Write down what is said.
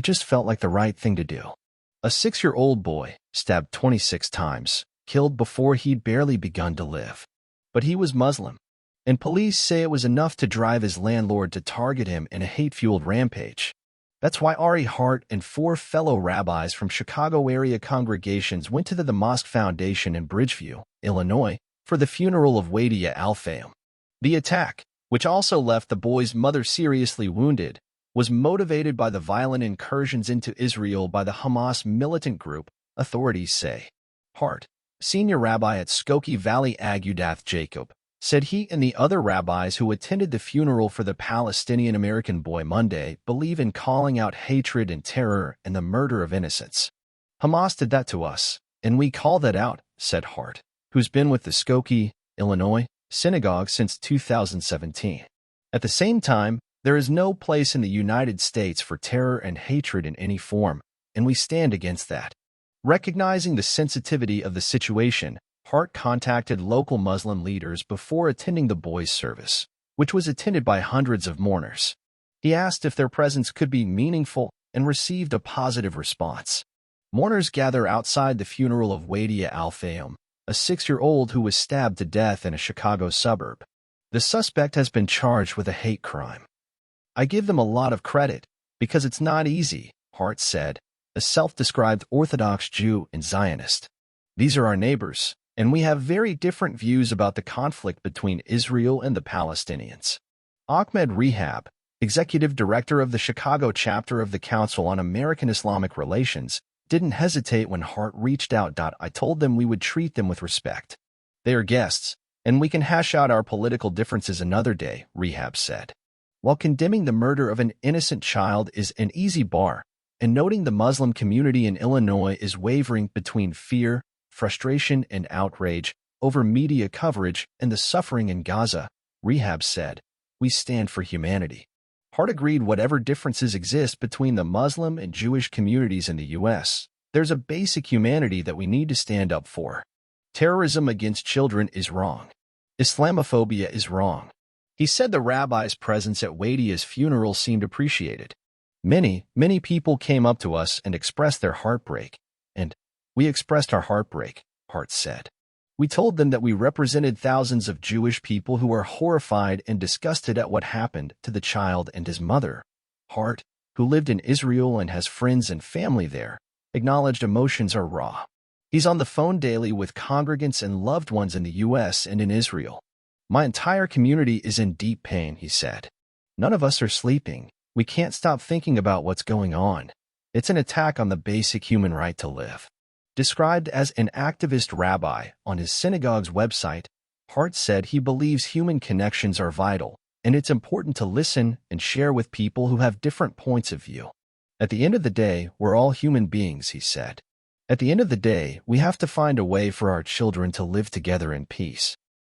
just felt like the right thing to do. A 6-year-old boy, stabbed 26 times, killed before he'd barely begun to live. But he was Muslim, and police say it was enough to drive his landlord to target him in a hate-fueled rampage. That's why Ari Hart and 4 fellow rabbis from Chicago area congregations went to the Mosque Foundation in Bridgeview, Illinois, for the funeral of Wadea Al-Fayoume. The attack, which also left the boy's mother seriously wounded, was motivated by the violent incursions into Israel by the Hamas militant group, authorities say. Hart, senior rabbi at Skokie Valley Agudath Jacob, said he and the other rabbis who attended the funeral for the Palestinian-American boy Monday believe in calling out hatred and terror and the murder of innocents. Hamas did that to us, and we call that out, said Hart, who's been with the Skokie, Illinois, synagogue since 2017. At the same time, there is no place in the United States for terror and hatred in any form, and we stand against that. Recognizing the sensitivity of the situation, Hart contacted local Muslim leaders before attending the boys' service, which was attended by hundreds of mourners. He asked if their presence could be meaningful and received a positive response. Mourners gather outside the funeral of Wadea Al-Fayoume, a 6-year-old who was stabbed to death in a Chicago suburb. The suspect has been charged with a hate crime. I give them a lot of credit, because it's not easy, Hart said, a self-described Orthodox Jew and Zionist. These are our neighbors, and we have very different views about the conflict between Israel and the Palestinians. Ahmed Rehab, executive director of the Chicago chapter of the Council on American Islamic Relations, didn't hesitate when Hart reached out. I told them we would treat them with respect. They are guests, and we can hash out our political differences another day, Rehab said. While condemning the murder of an innocent child is an easy bar, and noting the Muslim community in Illinois is wavering between fear, frustration, and outrage over media coverage and the suffering in Gaza, Rehab said, we stand for humanity. Hart agreed whatever differences exist between the Muslim and Jewish communities in the U.S., there's a basic humanity that we need to stand up for. Terrorism against children is wrong. Islamophobia is wrong. He said the rabbi's presence at Wadea's funeral seemed appreciated. Many people came up to us and expressed their heartbreak, and we expressed our heartbreak, Hart said. We told them that we represented thousands of Jewish people who are horrified and disgusted at what happened to the child and his mother. Hart, who lived in Israel and has friends and family there, acknowledged emotions are raw. He's on the phone daily with congregants and loved ones in the U.S. and in Israel. My entire community is in deep pain, he said. None of us are sleeping. We can't stop thinking about what's going on. It's an attack on the basic human right to live. Described as an activist rabbi on his synagogue's website, Hart said he believes human connections are vital, and it's important to listen and share with people who have different points of view. At the end of the day, we're all human beings, he said. At the end of the day, we have to find a way for our children to live together in peace.